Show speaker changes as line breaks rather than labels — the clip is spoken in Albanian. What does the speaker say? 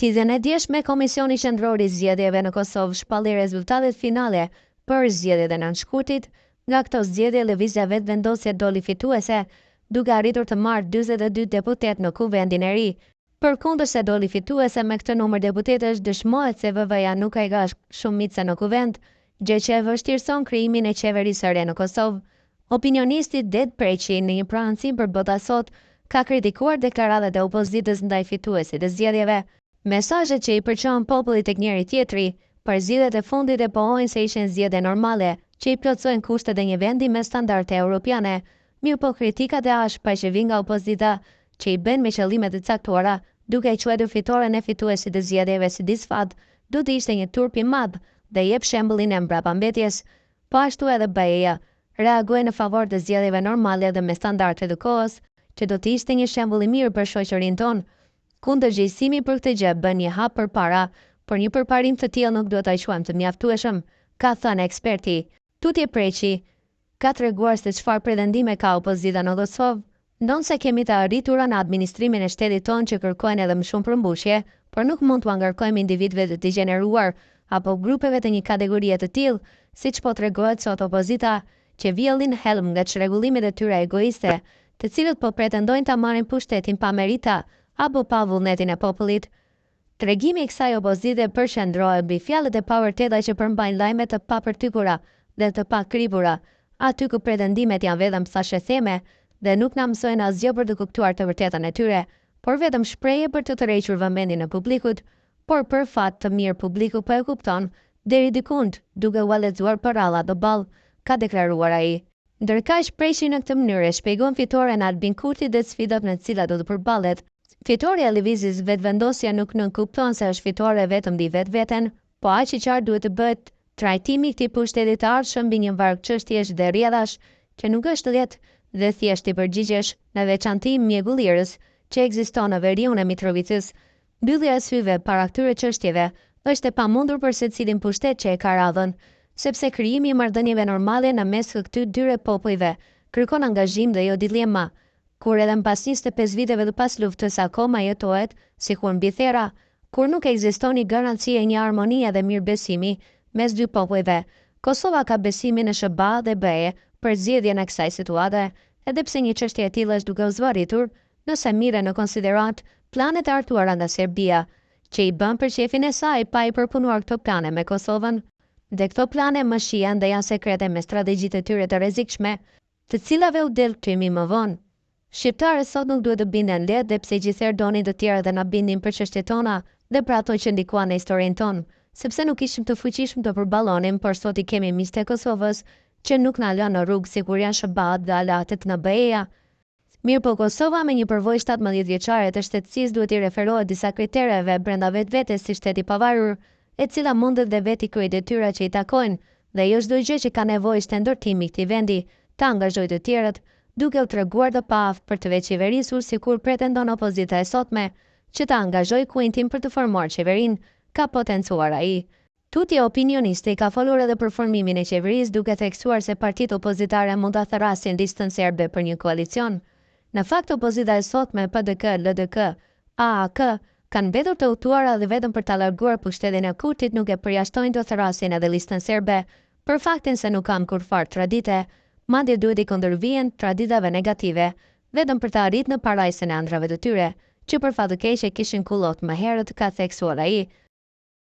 Ditën e djeshme, Komisioni Qendror i Zgjedhjeve në Kosovë shpalli rezultatet finale për zgjedhjet e nënshkurtit. Nga këto zgjedhje, Lëvizja Vetëvendosje doli fituese, duke arritur të marrë 42 deputet në kuvendin e ri. Përkundërse doli fituese me këtë numër deputetësh, dëshmohet se VV-ja nuk ai ka shumicë në kuvend, gjë që e vështirëson krijimin e qeverisë së re në Kosovë. Opinionisti Det Preqi në një pranësim për Bota Sot ka kritikuar deklaratat e opozitës ndaj fituesit të zgjedhjeve. Mesazhet që i përçon popullit tek njëri tjetri për zgjedhjet e fundit e pohojnë se ishin zgjedhje normale, që i plotsojnë kushtet e një vendi me standarde europiane. Mirëpo kritikat e ashpra që vijnë nga opozita, që i bën me qëllime të caktuara, duke e quajtur fitoren e fituesit të zgjedhjeve si disfat, do të ishte një turp i madh dhe jep shembullin e mbrapambetjes. Po ashtu edhe BE-ja reagoi në favor të zgjedhjeve normale dhe me standarde të kohës, që do të ishte një shembull i mirë për shoqërinë tonë. Kundërgjegjësimi për këtë gjë bën një hap përpara, por një përparim të tillë nuk duhet ta quajmë të mjaftueshëm, ka thënë eksperti. Tutje Preqi ka treguar se çfarë pretendime ka opozita në Kosovë, ndonse kemi të arritura në administrimin e shtetit tonë që kërkojnë edhe më shumë përmbushje, por nuk mund t'u angarkojmë individëve të degeneruar apo grupeve të një kategorie të tillë, siç po tregohet sot opozita, që vjellin helm nga çrregullimet e tyre egoiste, të cilët po pretendojnë ta marrin pushtetin pa merita apo pa vullnetin e popullit. Tregimi i kësaj opozite përqendrohet mbi fjalët e pavërteta që përmbajnë lajme të papërtykura dhe të pakripura, aty ku pretendimet janë vetëm thashëtheme dhe nuk na mësojnë asgjë për të kuptuar të vërtetën e tyre, por vetëm shprehje për të tërhequr vëmendjen e publikut, por për fat të mirë publiku po e kupton deri dikund, duke u lexuar paralla do ball, ka deklaruar ai. Ndërkaq Preqi në këtë mënyrë shpjegon fitoren e Albin Kurti dhe sfidat me të cilat do të përballet. Fitoria e lëvizjes Vetëvendosja nuk nënkupton se është fitore vetëm mbi vetveten, po aq i qartë duhet të bëhet trajtimi i këtij pushteti të ardhshëm mbi një varg çështjesh dhe rrjedhash, që nuk është lehtë dhe thjesht i përgjigjesh, në veçanti mjegulirës që ekziston në veriun e Mitrovicës. Mbyllja e syve para këtyre çështjeve është e pamundur për secilin pushtet që e ka radhën, sepse krijimi i marrëdhënieve normale në mes të këtyre dy popujve kërkon angazhim dhe jo dilema. Kur edhe pas 25 viteve të pas luftës akoma jetohet, sikur mbi thera, kur nuk ekziston një garanci e një harmonie dhe mirëbesimi mes dy popujve, Kosova ka besimin në SBA dhe BE për zgjedhjen e kësaj situate, edhe pse një çështje e tillë është duke u zvarritur, nëse mirën në konsiderat planet e artuara nga Serbia, që i bën për shefin e saj pa i përpunuar këto plane me Kosovën. Dhe këto plane më shihen dhe janë sekrete me strategjitë e tyre të rrezikshme, të cilave u del kthimi më vonë. Shqiptarët sot nuk duhet të binden lehtë dhe pse gjithëherë donin të tjerë dhe na bindin për çështjet tona dhe për ato që ndikuan në historinë tonë, sepse nuk ishim të fuqishëm të përballonim, por sot i kemi miqtë e Kosovës që nuk na lënë në rrugë sikur janë SBA dhe alatet në BE-ja. Mirëpo Kosova me një përvojë 17 vjeçare të shtetësisë duhet i referohet disa kritereve brenda vetvetes si shteti pavarur, e cila mundet dhe veti kryej detyrat që i takojnë, dhe jo çdo gjë që ka nevojë shtetërtimi i këtij vendi ta angazhojë të tjerët, duke u treguar të paaftë për të veçiverisur sikur pretendon opozita e sotme, që ta angazhojë Kuintin për të formuar qeverinë, ka potencuar ai. Tutje opinionisti ka folur edhe për formimin e qeverisë, duke theksuar se partitë opozitare mund ta thrasin listën serbe për një koalicion. Në fakt opozita e sotme PDK, LDK, AAK kanë mbetur të udhëtuara dhe vetëm për ta larguar pushtetin e Kurtit nuk e përjashtojnë të thrasin edhe listën serbe, për faktin se nuk kanë kurfar tradite, madje duhet i kundërvijen traditave negative, vetëm për të arritur në parajsën e ëndrave të tyre, që për fat të keq e kishin kullot më herët, ka theksuar ai.